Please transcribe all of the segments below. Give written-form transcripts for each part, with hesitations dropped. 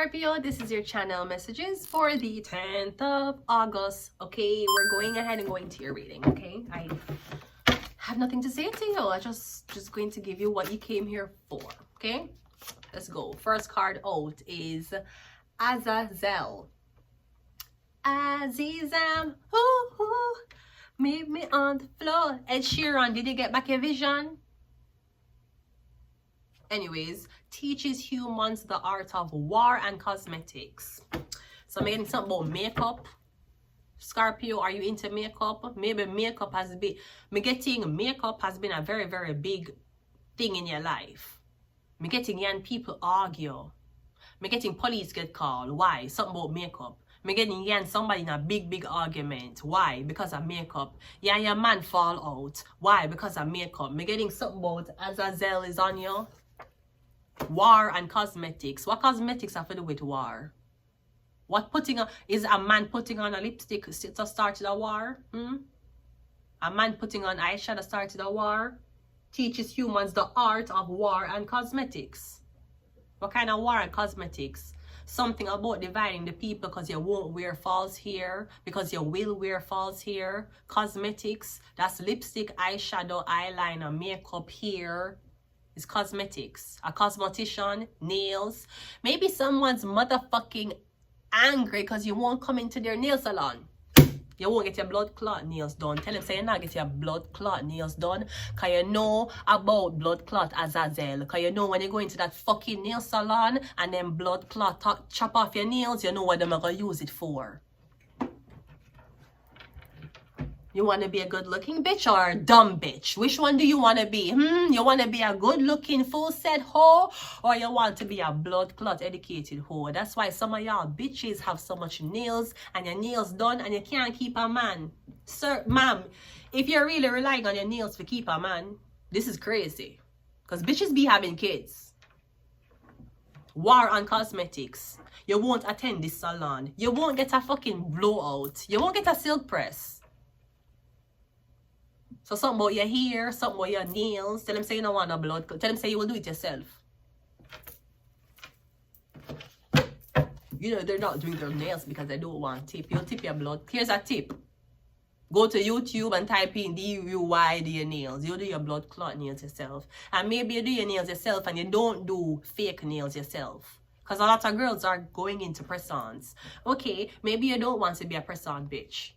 Scorpio, this is your channel messages for the 10th of August. Okay, we're going ahead and going to your reading. Okay, I have nothing to say to you. I just going to give you what you came here for. Okay, let's go. First card out is Azazel. Azizam, ooh, meet me on the floor. Ed Sheeran, did you get back your vision? Anyways, teaches humans the art of war and cosmetics. So I'm getting something about makeup. Scorpio, are you into makeup? Maybe makeup has been, makeup has been a very, very big thing in your life. Me getting young people argue. Me getting police get called. Why? Something about makeup. Me getting young somebody in a big argument. Why? Because of makeup. Yeah, your man fall out. Why? Because of makeup. Me getting something about Azazel is on you. War and cosmetics. What cosmetics have to do with war? What putting on, is a man putting on a lipstick to start a war? A man putting on eyeshadow started a war? Teaches humans the art of war and cosmetics. What kind of war and cosmetics? Something about dividing the people because you won't wear false hair, because you will wear false hair. Cosmetics, that's lipstick, eyeshadow, eyeliner, makeup, hair. It's cosmetics. A cosmetician, nails. Maybe someone's motherfucking angry because you won't come into their nail salon. You won't get your blood clot nails done. Tell them say you not get your blood clot nails done. Because you know about blood clot Azazel. Because you know when you go into that fucking nail salon and then blood clot chop off your nails, you know what they're going to use it for. You want to be a good-looking bitch or a dumb bitch? Which one do you want to be? You want to be a good-looking, full-set hoe? Or you want to be a blood clot educated hoe? That's why some of y'all bitches have so much nails and your nails done and you can't keep a man. Sir, ma'am, if you're really relying on your nails to keep a man, this is crazy. Because bitches be having kids. War on cosmetics. You won't attend this salon. You won't get a fucking blowout. You won't get a silk press. So something about your hair, something about your nails. Tell them say you don't want no blood. Tell them say you will do it yourself. You know they're not doing their nails because they don't want tip. You'll tip your blood. Here's a tip. Go to YouTube and type in DUY do your nails. You do your blood clot nails yourself. And maybe you do your nails yourself and you don't do fake nails yourself. Because a lot of girls are going into press-ons. Okay, maybe you don't want to be a press-on bitch.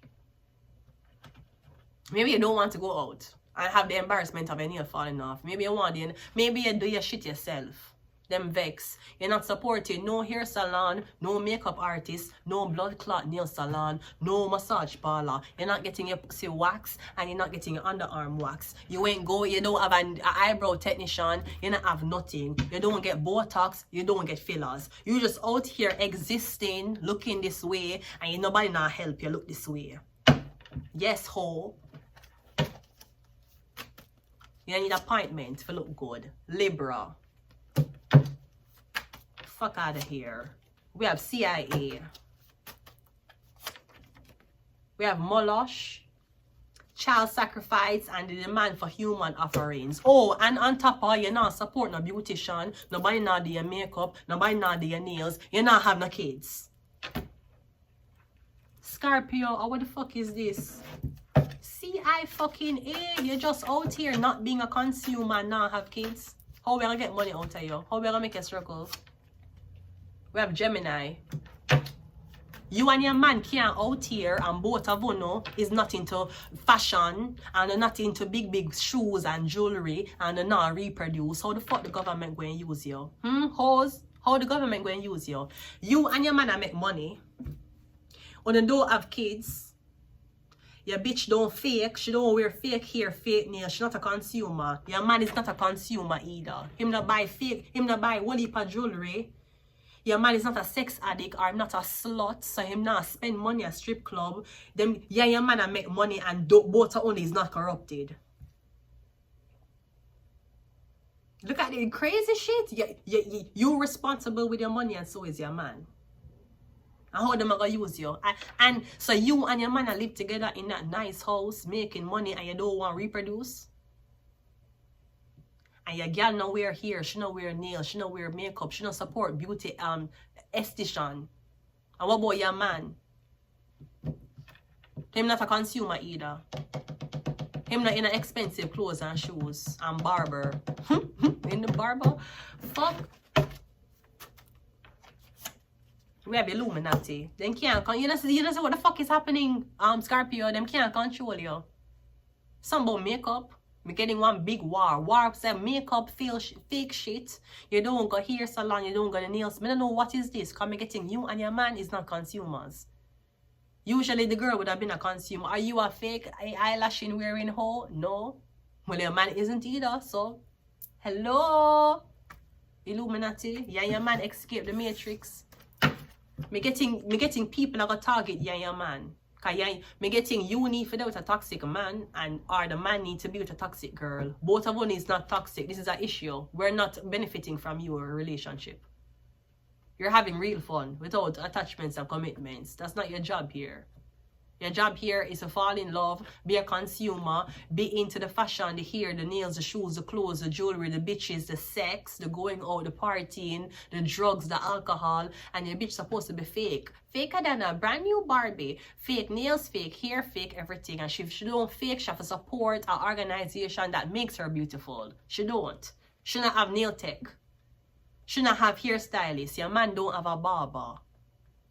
Maybe you don't want to go out and have the embarrassment of your nail falling off. Maybe you want to, maybe you do your shit yourself. Them vex. You're not supporting no hair salon, no makeup artist, no blood clot nail salon, no massage parlor. You're not getting your pussy wax and you're not getting your underarm wax. You ain't go, you don't have an eyebrow technician, you don't have nothing. You don't get Botox, you don't get fillers. You just out here existing, looking this way, and nobody not help you look this way. Yes, ho. You need appointment to look good. Libra. Fuck out of here. We have CIA. We have Moloch. Child sacrifice and the demand for human offerings. Oh, and on top of you not support no beautician. Nobody not do your makeup. Nobody not do your nails. You not have no kids. Scorpio, oh, what the fuck is this? C-I fucking A. You're just out here not being a consumer and not have kids. How we gonna get money out of you? How we gonna make a circle? We have Gemini. You and your man can't out here and both of you know is not into fashion and they're not into big shoes and jewelry and they're not reproduce. How the fuck the government going to use you? How the government going to use you? You and your man make money. When you don't have kids. Your bitch don't fake. She don't wear fake hair, fake nails. She's not a consumer. Your man is not a consumer either. Him not buy fake. Him not buy whole heap of jewelry. Your man is not a sex addict or not a slut. So him not spend money at strip club. Them, yeah, your man make money and both only is not corrupted. Look at the crazy shit. You responsible with your money and so is your man. And how them are going to use you. And so you and your man live together in that nice house, making money, and you don't want to reproduce. And your girl no wear hair, she no wear nails, she no wear makeup, she no support beauty esthetician. And what about your man? Him not a consumer either. Him not in expensive clothes and shoes and barber. In the barber? Fuck. We have Illuminati. Them can't you know see what the fuck is happening, Scorpio. Them can't control you. Some about makeup. We're getting one big war. War say makeup, fake shit. You don't go hair salon, you don't go the nails. I don't know what is this. Come getting you and your man is not consumers. Usually the girl would have been a consumer. Are you a fake eyelashing wearing hoe? No. Well, your man isn't either. So, hello, Illuminati. Yeah, your man escaped the matrix. Me getting people that got target your man. Cause me getting you need for that with a toxic man, and or the man need to be with a toxic girl. Both of them is not toxic. This is an issue. We're not benefiting from your relationship. You're having real fun without attachments and commitments. That's not your job here. Your job here is to fall in love, be a consumer, be into the fashion, the hair, the nails, the shoes, the clothes, the jewelry, the bitches, the sex, the going out, the partying, the drugs, the alcohol, and your bitch supposed to be fake. Faker than a brand new Barbie. Fake nails, fake hair, fake everything. And she don't fake, she have to support an organization that makes her beautiful. She don't. She not have nail tech. She not have hairstylist. Your man don't have a barber.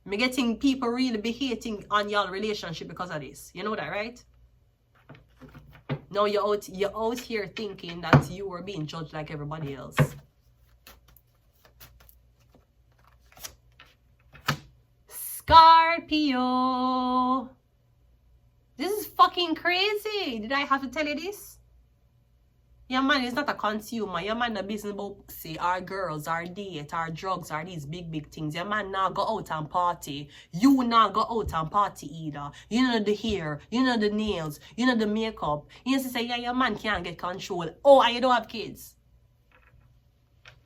Me getting people really be hating on your relationship because of this. You know that, right? Now you're out here thinking that you are being judged like everybody else. Scorpio. This is fucking crazy. Did I have to tell you this? Your man is not a consumer. Your man not business about say our girls, our date, our drugs, or these big things. Your man not go out and party. You not go out and party either. You know the hair, you know the nails, you know the makeup. You just say, yeah, your man can't get control. Oh, and you don't have kids.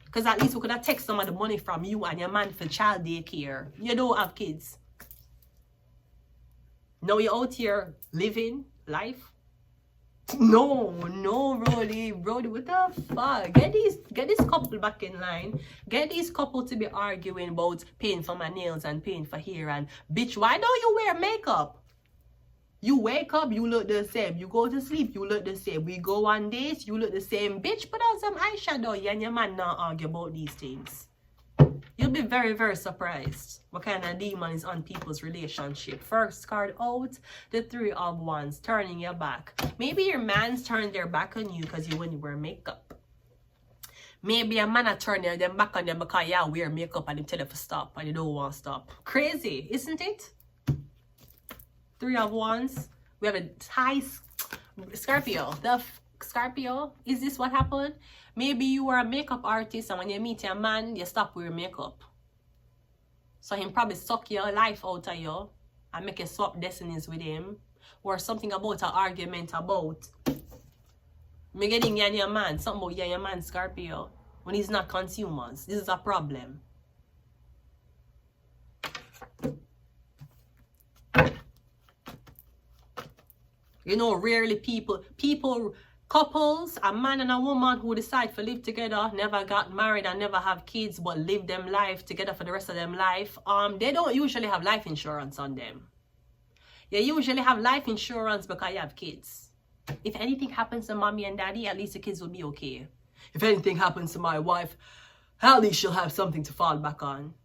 Because at least we could have taken some of the money from you and your man for child daycare. You don't have kids. Now you're out here living life. No, Brody, what the fuck? Get this couple back in line. Get these couple to be arguing about paying for my nails and paying for hair and bitch, why don't you wear makeup? You wake up, you look the same. You go to sleep, you look the same. We go on dates, you look the same. Bitch, put on some eyeshadow. You and your man not argue about these things. You'll be very, very surprised what kind of demon is on people's relationship. First card out, the 3 of Wands, turning your back. Maybe your man's turned their back on you because you wouldn't wear makeup. Maybe a man turned them back on them because you wear makeup and they tell you to stop and you don't want to stop. Crazy, isn't it? 3 of Wands. We have a high Scorpio. Scorpio, is this what happened? Maybe you are a makeup artist and when you meet your man, you stop wearing makeup. So him probably suck your life out of you and make you swap destinies with him. Or something about an argument about me getting you and your man, something about you and your man Scorpio, when he's not consumers. This is a problem. You know, rarely couples, a man and a woman who decide to live together, never got married and never have kids, but live them life together for the rest of them life, they don't usually have life insurance on them. You usually have life insurance because you have kids. If anything happens to mommy and daddy, at least the kids will be okay. If anything happens to my wife, at least she'll have something to fall back on.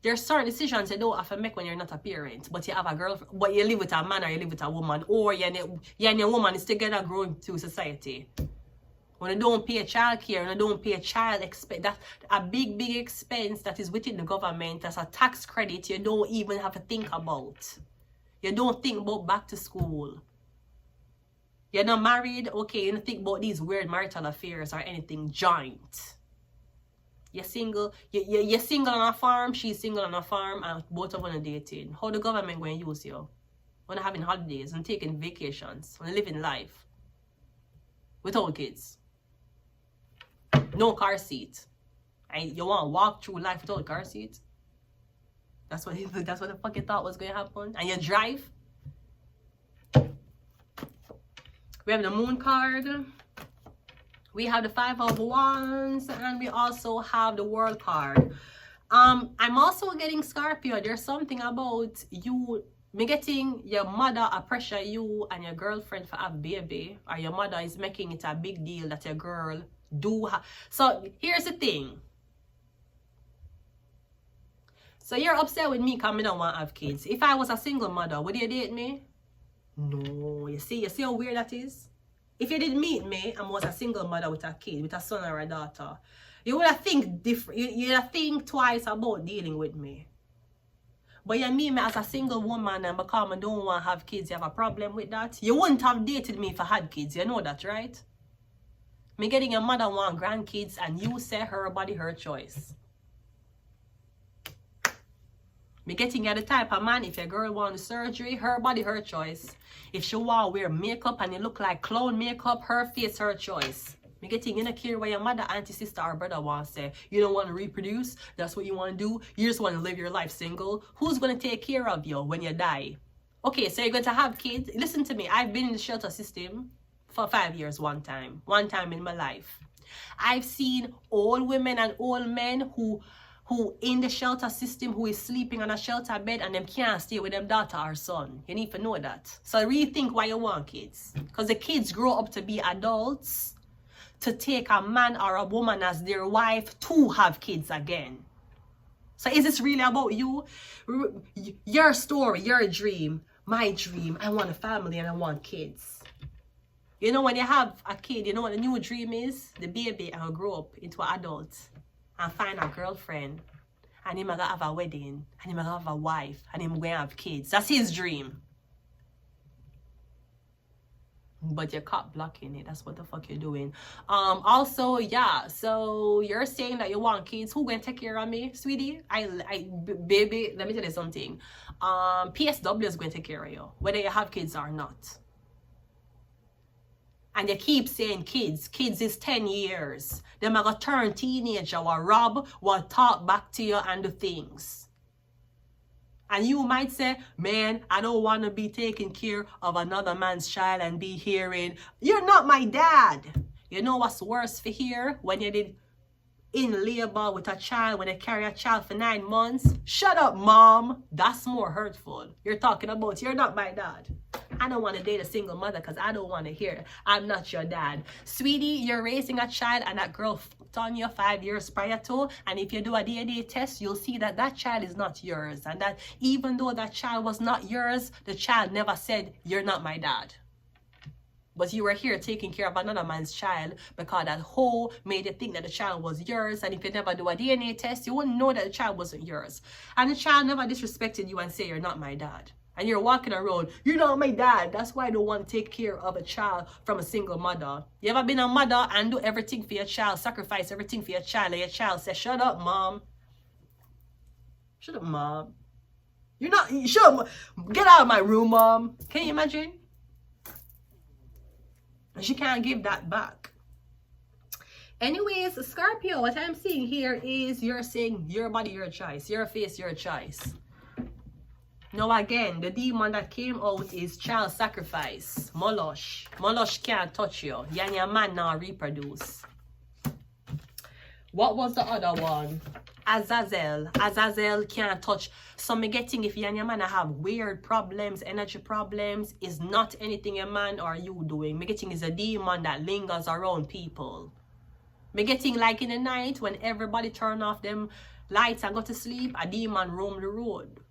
There's certain decisions you don't have to make when you're not a parent, but you have a girlfriend, but you live with a man or you live with a woman, or you and your woman is together growing through society. When you don't pay child care, when you don't pay child expense, that's a big expense that is within the government, that's a tax credit you don't even have to think about. You don't think about back to school. You're not married, okay, you don't think about these weird marital affairs or anything joint. You're single, you're single on a farm, she's single on a farm, and both of them are dating. How the government going to use you? When having holidays and taking vacations, when living life without kids. No car seat. And you want to walk through life without a car seat? That's what the fuck you thought was going to happen? And you drive? We have the moon card. We have the Five of Wands, and we also have the World card. I'm also getting Scorpio. There's something about you. Me getting your mother a pressure you and your girlfriend for a baby, or your mother is making it a big deal that your girl do. So here's the thing. So you're upset with me because I don't want to have kids. If I was a single mother, would you date me? No. You see how weird that is? If you did meet me and was a single mother with a kid, with a son or a daughter, you would have think different. You'd have think twice about dealing with me. But you meet me as a single woman and because I don't want to have kids, you have a problem with that? You wouldn't have dated me if I had kids. You know that, right? Me getting your mother want grandkids and you say her body, her choice. Me getting you the type of man, if your girl wants surgery, her body, her choice. If she want to wear makeup and you look like clown makeup, her face, her choice. Me getting you don't care what your mother, auntie, sister, or brother want to say. You don't want to reproduce, that's what you want to do. You just want to live your life single. Who's going to take care of you when you die? Okay, so you're going to have kids. Listen to me, I've been in the shelter system for 5 years one time in my life. I've seen old women and old men who in the shelter system who is sleeping on a shelter bed and them can't stay with them daughter or son. You need to know that. So rethink why you want kids. Because the kids grow up to be adults to take a man or a woman as their wife to have kids again. So is this really about you? Your story, your dream, my dream. I want a family and I want kids. You know, when you have a kid, you know what the new dream is? The baby will grow up into an adult and find a girlfriend, and him gonna have a wedding, and him gonna have a wife, and him gonna have kids. That's his dream. But you're caught blocking it. That's what the fuck you're doing. Also, yeah, so you're saying that you want kids. Who gonna take care of me, sweetie? Baby, let me tell you something. PSW is going to take care of you, whether you have kids or not. And you keep saying kids is 10 years. Them are gonna turn teenager, will rob, will talk back to you and do things. And you might say, man, I don't want to be taking care of another man's child and be hearing, you're not my dad. You know what's worse for here? When you did in labor with a child, when they carry a child for 9 months. Shut up, mom. That's more hurtful. You're talking about, you're not my dad. I don't want to date a single mother because I don't want to hear, I'm not your dad. Sweetie, you're raising a child and that girl fucked on you 5 years prior to, and if you do a DNA test, you'll see that that child is not yours, and that even though that child was not yours, the child never said, you're not my dad. But you were here taking care of another man's child because that hoe made you think that the child was yours, and if you never do a DNA test, you wouldn't know that the child wasn't yours. And the child never disrespected you and say, you're not my dad. And you're walking around, you're not my dad. That's why I don't want to take care of a child from a single mother. You ever been a mother and do everything for your child, sacrifice everything for your child, and your child says, shut up, mom. Shut up, mom. You're not, shut up. Get out of my room, mom. Can you imagine? She can't give that back. Anyways, Scorpio, what I'm seeing here is you're saying your body, your choice. Your face, your choice. Now again, the demon that came out is child sacrifice. Molosh. Molosh can't touch you. You and your man now reproduce. What was the other one? Azazel. Azazel can't touch. So me getting if you and your man have weird problems, energy problems, is not anything your man or you doing. Me getting is a demon that lingers around people. Me getting like in the night when everybody turn off them lights and go to sleep, a demon roam the road.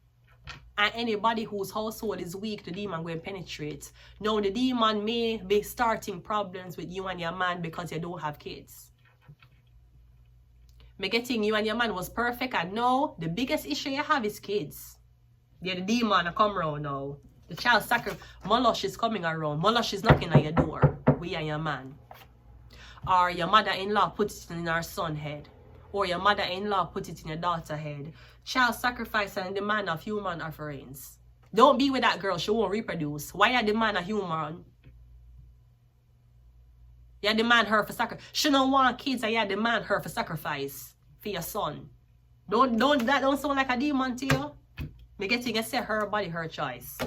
And anybody whose household is weak, the demon will penetrate. Now the demon may be starting problems with you and your man because you don't have kids. Me getting you and your man was perfect, and now the biggest issue you have is kids. Yeah, the demon come around now. The child sacrifice. Molosh is coming around. Molosh is knocking on your door with you and your man. Or your mother-in-law puts it in her son's head. Or your mother-in-law put it in your daughter's head. Child sacrifice and demand of human offerings. Don't be with that girl, she won't reproduce. Why you demand a human? You demand her for sacrifice. She don't want kids, and you demand her for sacrifice for your son. That don't sound like a demon to you? Me getting you say her body, her choice.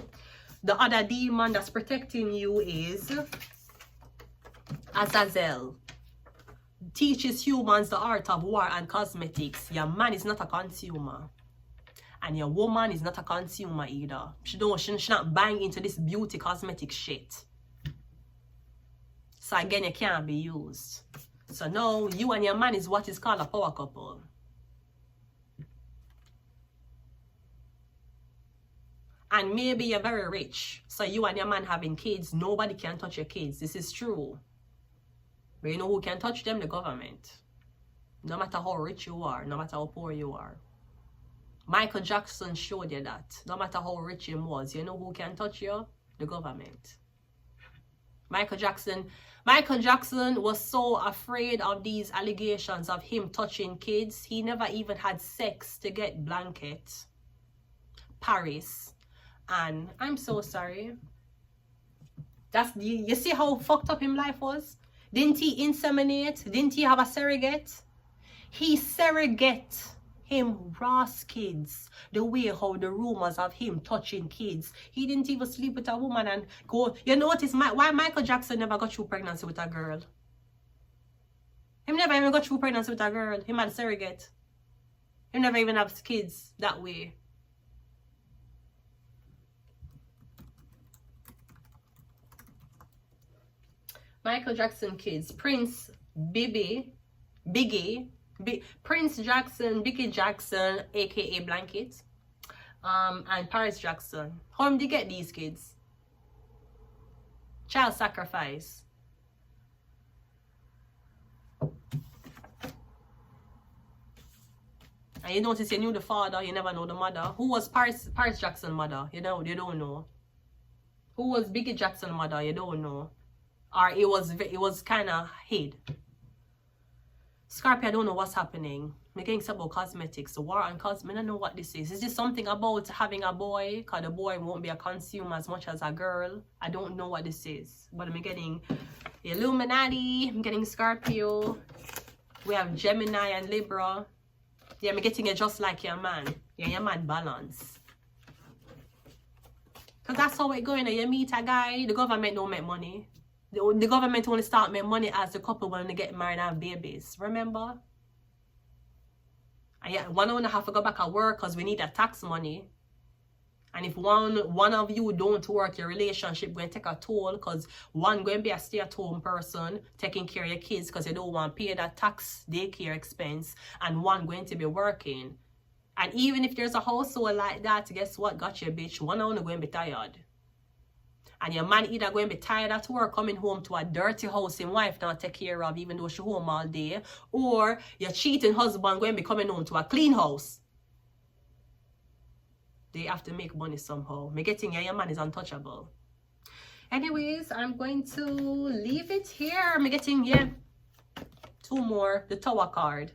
The other demon that's protecting you is Azazel. teaches humans the art of war and cosmetics. Your man is not a consumer. And your woman is not a consumer either. She not buying into this beauty cosmetic shit. So again, you can't be used. So now, you and your man is what is called a power couple. And maybe you're very rich. So you and your man having kids, nobody can touch your kids. This is true. But you know who can touch them? The government. No matter how rich you are, no matter how poor you are. Michael Jackson showed you that. No matter how rich he was, you know who can touch you? The government. Michael Jackson was so afraid of these allegations of him touching kids. He never even had sex to get blanket. Paris. And I'm so sorry. You see how fucked up his life was? Didn't he inseminate? Didn't he have a surrogate? He surrogate him Ross kids. The way how the rumors of him touching kids. He didn't even sleep with a woman and go. You notice why Michael Jackson never got through pregnancy with a girl? He never even got through pregnancy with a girl. He had a surrogate. He never even have kids that way. Michael Jackson kids. Prince, Biggie, Prince Jackson, Biggie Jackson, aka Blanket, and Paris Jackson. How did they get these kids? Child sacrifice. And you notice you knew the father, you never know the mother. Who was Paris Jackson mother? You don't know. Who was Biggie Jackson mother? You don't know. Or it was kind of hid. Scorpio, I don't know what's happening. I'm getting some about cosmetics, the war and cosmetics. I don't know what this is. Is this something about having a boy? Because the boy won't be a consumer as much as a girl. I don't know what this is. But I'm getting Illuminati. I'm getting Scorpio. We have Gemini and Libra. Yeah, I'm getting it just like your man. Yeah, your man balance. Because that's how it's going. You meet a guy, the government don't make money. The government only start making money as the couple when they get married and have babies. Remember? And yeah, one of them have to go back at work because we need that tax money. And if one of you don't work, your relationship going to take a toll because one going to be a stay-at-home person taking care of your kids because you don't want to pay that tax daycare expense, and one going to be working. And even if there's a household like that, guess what? Got you, bitch. One of them going to be tired. And your man either going to be tired at work, coming home to a dirty house his wife not take care of, even though she's home all day. Or your cheating husband going to be coming home to a clean house. They have to make money somehow. Me getting your man is untouchable. Anyways, I'm going to leave it here. Me getting, two more. The Tower card.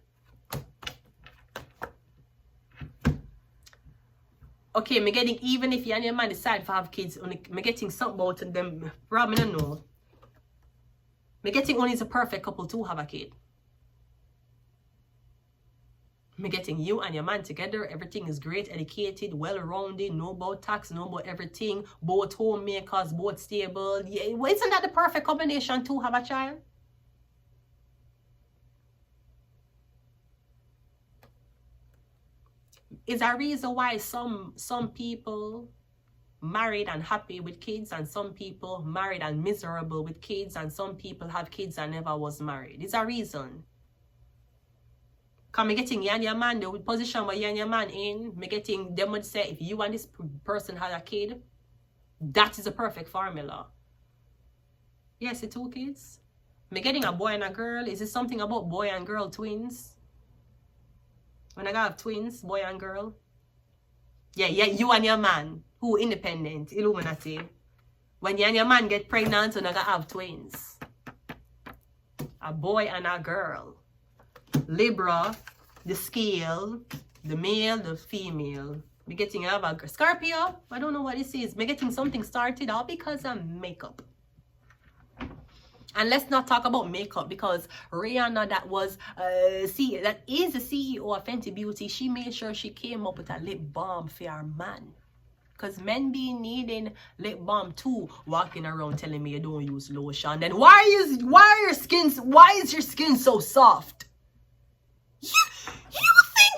Okay, me getting, even if you and your man decide to have kids, me getting something about them, probably don't know. Me getting only is a perfect couple to have a kid. Me getting you and your man together, everything is great, educated, well-rounded, know about tax, know about everything, both homemakers, both stable. Yeah, isn't that the perfect combination to have a child? Is a reason why some people married and happy with kids, and some people married and miserable with kids, and some people have kids and never was married. Is a reason. Cause me getting you and your man, the position where you and your man in, me getting them would say if you and this person had a kid, that is a perfect formula. Yes, the two kids. Me getting a boy and a girl. Is it something about boy and girl twins? When I have twins, boy and girl. Yeah, you and your man, who independent, Illuminati. When you and your man get pregnant, and I have twins. A boy and a girl. Libra, the scale, the male, the female. Me getting a Scorpio. I don't know what this is. Me getting something started all because of makeup. And let's not talk about makeup, because Rihanna, that is the CEO of Fenty Beauty, she made sure she came up with a lip balm for her man. Because men be needing lip balm too, walking around telling me you don't use lotion. Then why is your skin so soft? You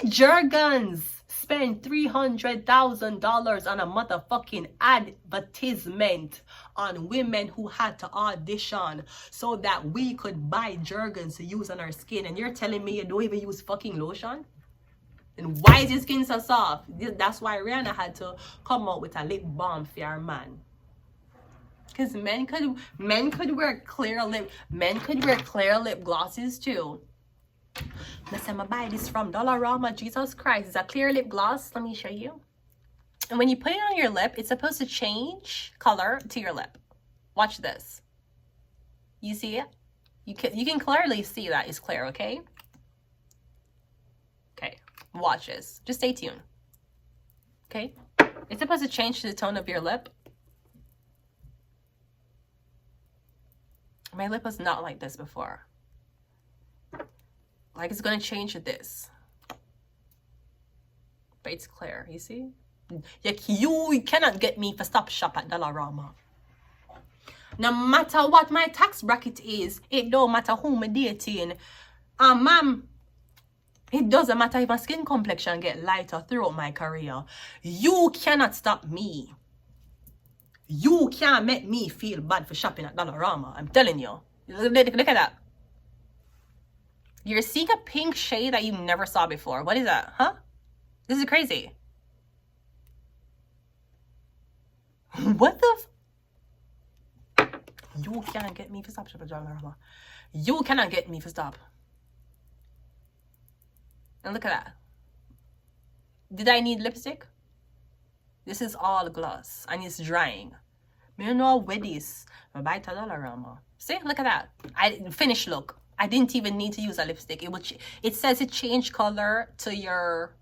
think Jergens spend $300,000 on a motherfucking advertisement on women who had to audition so that we could buy Jergens to use on our skin, and you're telling me you don't even use fucking lotion? And why is your skin so soft? That's why Rihanna had to come out with a lip balm for our man. Because men could wear clear lip glosses too. Listen, I buy this from Dollarama. Jesus Christ, it's a clear lip gloss. Let me show you. And when you put it on your lip, it's supposed to change color to your lip. Watch this. You see it? You can clearly see that it's clear, okay? Okay, watch this. Just stay tuned. Okay? It's supposed to change the tone of your lip. My lip was not like this before. Like, it's gonna change to this. But it's clear, you see? You cannot get me for stop shop at Dollarama. No matter what my tax bracket is, it don't matter who I'm dating. Ma'am, it doesn't matter if my skin complexion get lighter throughout my career. You cannot stop me. You can't make me feel bad for shopping at Dollarama. I'm telling you. Look at that. You're seeing a pink shade that you never saw before. What is that? Huh? This is crazy. What the You can't get me for stop shopping at Dollarama. You cannot get me for stop. And look at that. Did I need lipstick? This is all gloss and it's drying. Me know where this. I buy it at Dollarama. See, look at that. Finished look. I didn't even need to use a lipstick. It says it changed color to your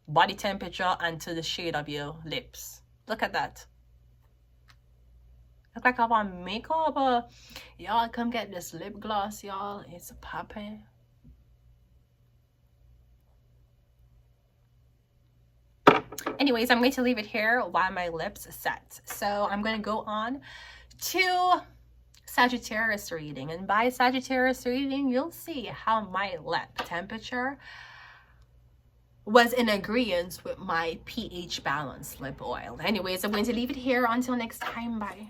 body temperature and to the shade of your lips. Look at that. Look like I'm on makeup. Y'all come get this lip gloss, y'all. It's popping. Anyways, I'm going to leave it here while my lips set. So I'm going to go on to Sagittarius reading, and by Sagittarius reading you'll see how my lip temperature was in agreement with my pH balance lip oil. Anyways, I'm going to leave it here until next time. Bye.